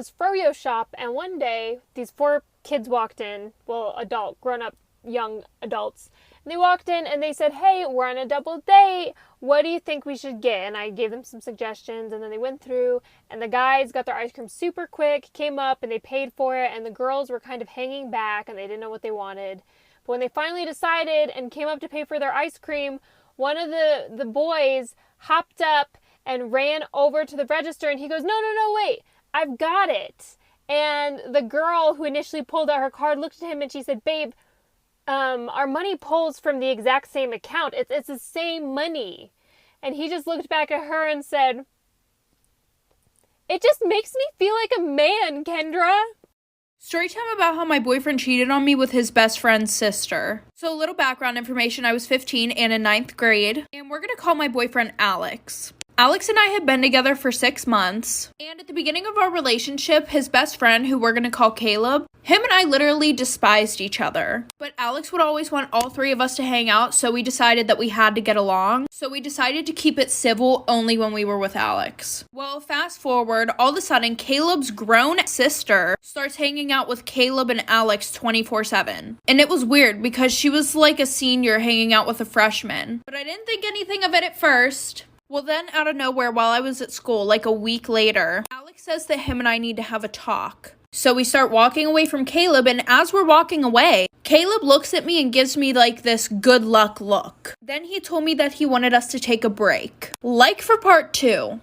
this froyo shop, and one day these 4 kids walked in, well, grown-up, young adults, and they walked in and they said, hey, we're on a double date, what do you think we should get? And I gave them some suggestions, and then they went through, and the guys got their ice cream super quick, came up, and they paid for it, and the girls were kind of hanging back, and they didn't know what they wanted. But when they finally decided and came up to pay for their ice cream, one of the boys hopped up and ran over to the register, and he goes, no, wait, I've got it. And the girl who initially pulled out her card looked at him, and she said, babe, our money pulls from the exact same account. It's the same money. And he just looked back at her and said, it just makes me feel like a man, Kendra. Story time about how my boyfriend cheated on me with his best friend's sister. So a little background information, I was 15 and in 9th grade, and we're gonna call my boyfriend Alex. Alex and I had been together for 6 months, and at the beginning of our relationship, his best friend, who we're gonna call Caleb, him and I literally despised each other. But Alex would always want all 3 of us to hang out, so we decided that we had to get along. So we decided to keep it civil only when we were with Alex. Well, fast forward, all of a sudden, Caleb's grown sister starts hanging out with Caleb and Alex 24/7. And it was weird because she was like a senior hanging out with a freshman. But I didn't think anything of it at first. Well, then out of nowhere, while I was at school, like a week later, Alex says that him and I need to have a talk. So we start walking away from Caleb, and as we're walking away, Caleb looks at me and gives me like this good luck look. Then he told me that he wanted us to take a break. Like for part 2.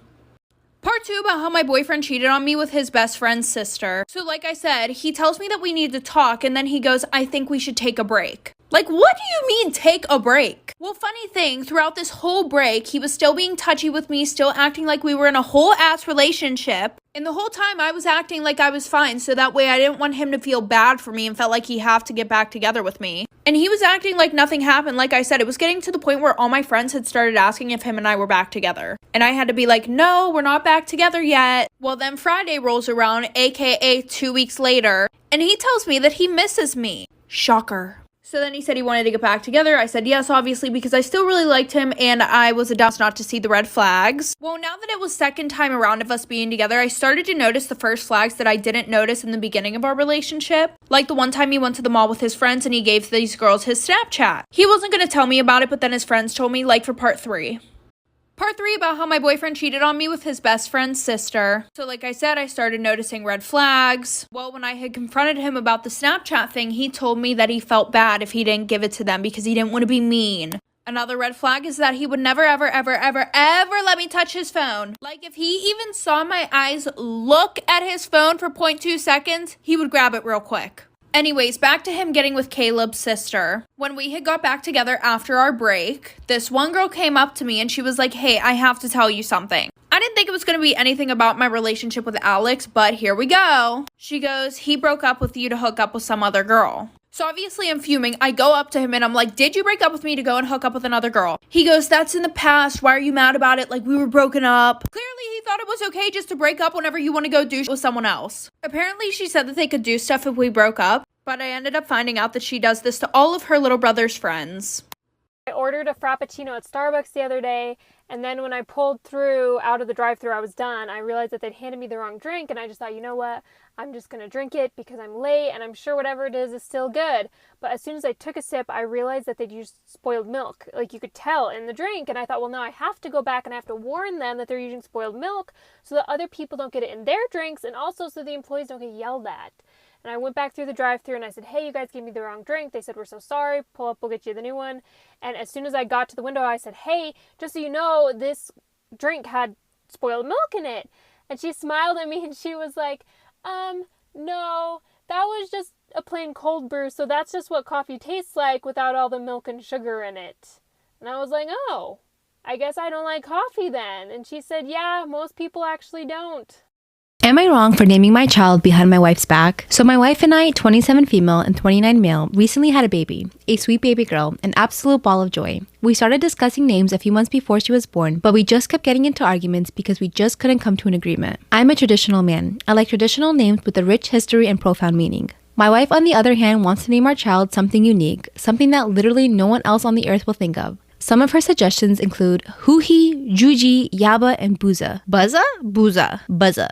Part 2 about how my boyfriend cheated on me with his best friend's sister. So like I said, he tells me that we need to talk, and then he goes, I think we should take a break. Like, what do you mean take a break? Well, funny thing, throughout this whole break, he was still being touchy with me, still acting like we were in a whole ass relationship. And the whole time I was acting like I was fine, so that way I didn't want him to feel bad for me and felt like he have to get back together with me. And he was acting like nothing happened. Like I said, it was getting to the point where all my friends had started asking if him and I were back together. And I had to be like, no, we're not back together yet. Well, then Friday rolls around, aka 2 weeks later, and he tells me that he misses me. Shocker. So then he said he wanted to get back together. I said yes, obviously, because I still really liked him and I was a dumbass not to see the red flags. Well, now that it was second time around of us being together, I started to notice the first flags that I didn't notice in the beginning of our relationship. Like the one time he went to the mall with his friends and he gave these girls his Snapchat. He wasn't going to tell me about it, but then his friends told me, like for part 3. Part 3 about how my boyfriend cheated on me with his best friend's sister. So like I said, I started noticing red flags. Well, when I had confronted him about the Snapchat thing, he told me that he felt bad if he didn't give it to them because he didn't want to be mean. Another red flag is that he would never, ever, ever, ever, ever let me touch his phone. Like if he even saw my eyes look at his phone for 0.2 seconds, he would grab it real quick. Anyways, back to him getting with Caleb's sister. When we had got back together after our break, this one girl came up to me and she was like, hey, I have to tell you something. I didn't think it was going to be anything about my relationship with Alex, but here we go. She goes, he broke up with you to hook up with some other girl. So obviously I'm fuming. I go up to him and I'm like, did you break up with me to go and hook up with another girl? He goes, that's in the past. Why are you mad about it? Like we were broken up. Clearly he thought it was okay just to break up whenever you want to go do with someone else. Apparently she said that they could do stuff if we broke up, but I ended up finding out that she does this to all of her little brother's friends. I ordered a Frappuccino at Starbucks the other day, and then when I pulled through out of the drive-thru, I was done. I realized that they'd handed me the wrong drink, and I just thought, you know what? I'm just going to drink it because I'm late, and I'm sure whatever it is still good. But as soon as I took a sip, I realized that they'd used spoiled milk. Like, you could tell in the drink, and I thought, well, now I have to go back and I have to warn them that they're using spoiled milk so that other people don't get it in their drinks, and also so the employees don't get yelled at. And I went back through the drive-thru and I said, hey, you guys gave me the wrong drink. They said, we're so sorry. Pull up, we'll get you the new one. And as soon as I got to the window, I said, hey, just so you know, this drink had spoiled milk in it. And she smiled at me and she was like, no, that was just a plain cold brew. So that's just what coffee tastes like without all the milk and sugar in it. And I was like, oh, I guess I don't like coffee then. And she said, yeah, most people actually don't. Am I wrong for naming my child behind my wife's back? So my wife and I, 27 female and 29 male, recently had a baby, a sweet baby girl, an absolute ball of joy. We started discussing names a few months before she was born, but we just kept getting into arguments because we just couldn't come to an agreement. I'm a traditional man. I like traditional names with a rich history and profound meaning. My wife, on the other hand, wants to name our child something unique, something that literally no one else on the earth will think of. Some of her suggestions include Huhi, Juji, Yaba, and Buza. Buzza? Buza. Buzza.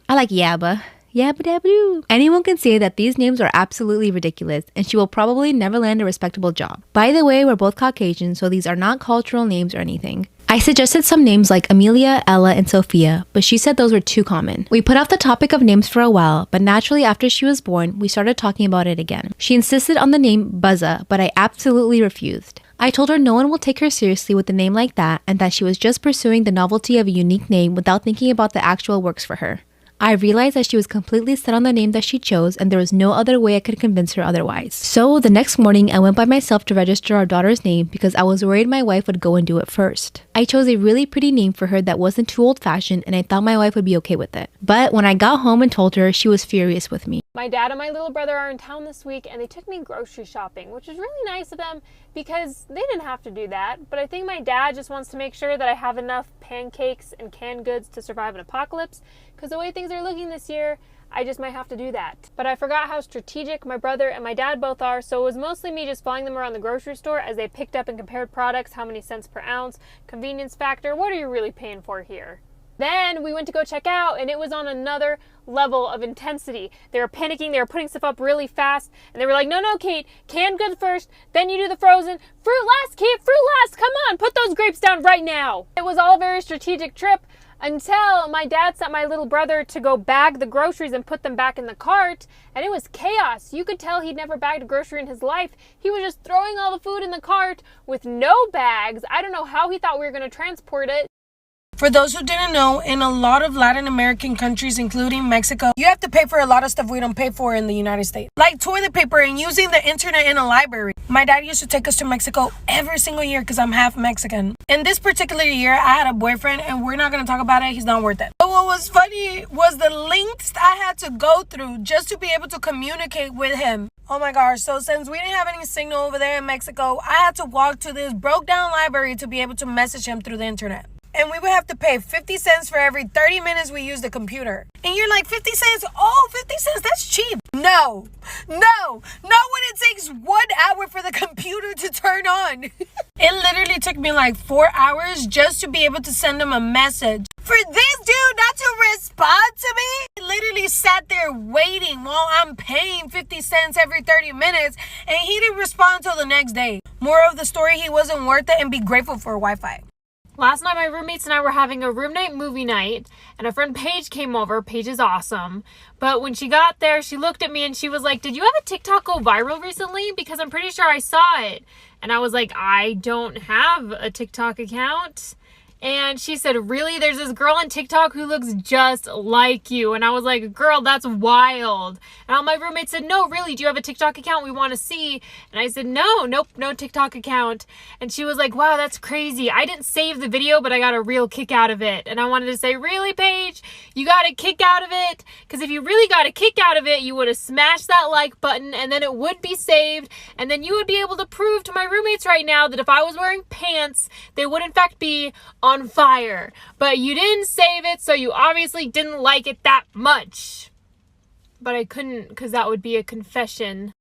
I like Yaba. Yabba dabba doo. Anyone can say that these names are absolutely ridiculous, and she will probably never land a respectable job. By the way, we're both Caucasian, so these are not cultural names or anything. I suggested some names like Amelia, Ella, and Sophia, but she said those were too common. We put off the topic of names for a while, but naturally after she was born, we started talking about it again. She insisted on the name Buzza, but I absolutely refused. I told her no one will take her seriously with a name like that, and that she was just pursuing the novelty of a unique name without thinking about the actual works for her. I realized that she was completely set on the name that she chose, and there was no other way I could convince her otherwise. So the next morning, I went by myself to register our daughter's name because I was worried my wife would go and do it first. I chose a really pretty name for her that wasn't too old-fashioned, and I thought my wife would be okay with it. But when I got home and told her, she was furious with me. My dad and my little brother are in town this week, and they took me grocery shopping, which is really nice of them because they didn't have to do that. But I think my dad just wants to make sure that I have enough pancakes and canned goods to survive an apocalypse, because the way things are looking this year, I just might have to do that. But I forgot how strategic my brother and my dad both are, so it was mostly me just following them around the grocery store as they picked up and compared products, how many cents per ounce, convenience factor, what are you really paying for here? Then we went to go check out, and it was on another level of intensity. They were panicking, they were putting stuff up really fast, and they were like, no, Kate, canned goods first, then you do the frozen. Fruit last, Kate, fruit last, come on, put those grapes down right now. It was all a very strategic trip until my dad sent my little brother to go bag the groceries and put them back in the cart, and it was chaos. You could tell he'd never bagged a grocery in his life. He was just throwing all the food in the cart with no bags. I don't know how he thought we were going to transport it. For those who didn't know, in a lot of Latin American countries, including Mexico, you have to pay for a lot of stuff we don't pay for in the United States. Like toilet paper and using the internet in a library. My dad used to take us to Mexico every single year because I'm half Mexican. In this particular year, I had a boyfriend, and we're not going to talk about it. He's not worth it. But what was funny was the lengths I had to go through just to be able to communicate with him. Oh my gosh, so since we didn't have any signal over there in Mexico, I had to walk to this broke down library to be able to message him through the internet. And we would have to pay 50 cents for every 30 minutes we use the computer. And you're like, 50 cents? Oh, 50 cents, that's cheap. No, not when it takes 1 hour for the computer to turn on. It literally took me like 4 hours just to be able to send him a message. For this dude not to respond to me? I literally sat there waiting while I'm paying 50 cents every 30 minutes, and he didn't respond until the next day. Moral of the story, he wasn't worth it, and be grateful for Wi-Fi. Last night, my roommates and I were having a room night movie night, and a friend Paige came over. Paige is awesome. But when she got there, she looked at me and she was like, did you have a TikTok go viral recently? Because I'm pretty sure I saw it. And I was like, I don't have a TikTok account. And she said, really? There's this girl on TikTok who looks just like you. And I was like, girl, that's wild. And all my roommates said, no, really, do you have a TikTok account we want to see? And I said, nope, no TikTok account. And she was like, wow, that's crazy. I didn't save the video, but I got a real kick out of it. And I wanted to say, really, Paige? You got a kick out of it? Because if you really got a kick out of it, you would have smashed that like button, and then it would be saved. And then you would be able to prove to my roommates right now that if I was wearing pants, they would in fact be on fire. But you didn't save it, so you obviously didn't like it that much. But I couldn't, because that would be a confession.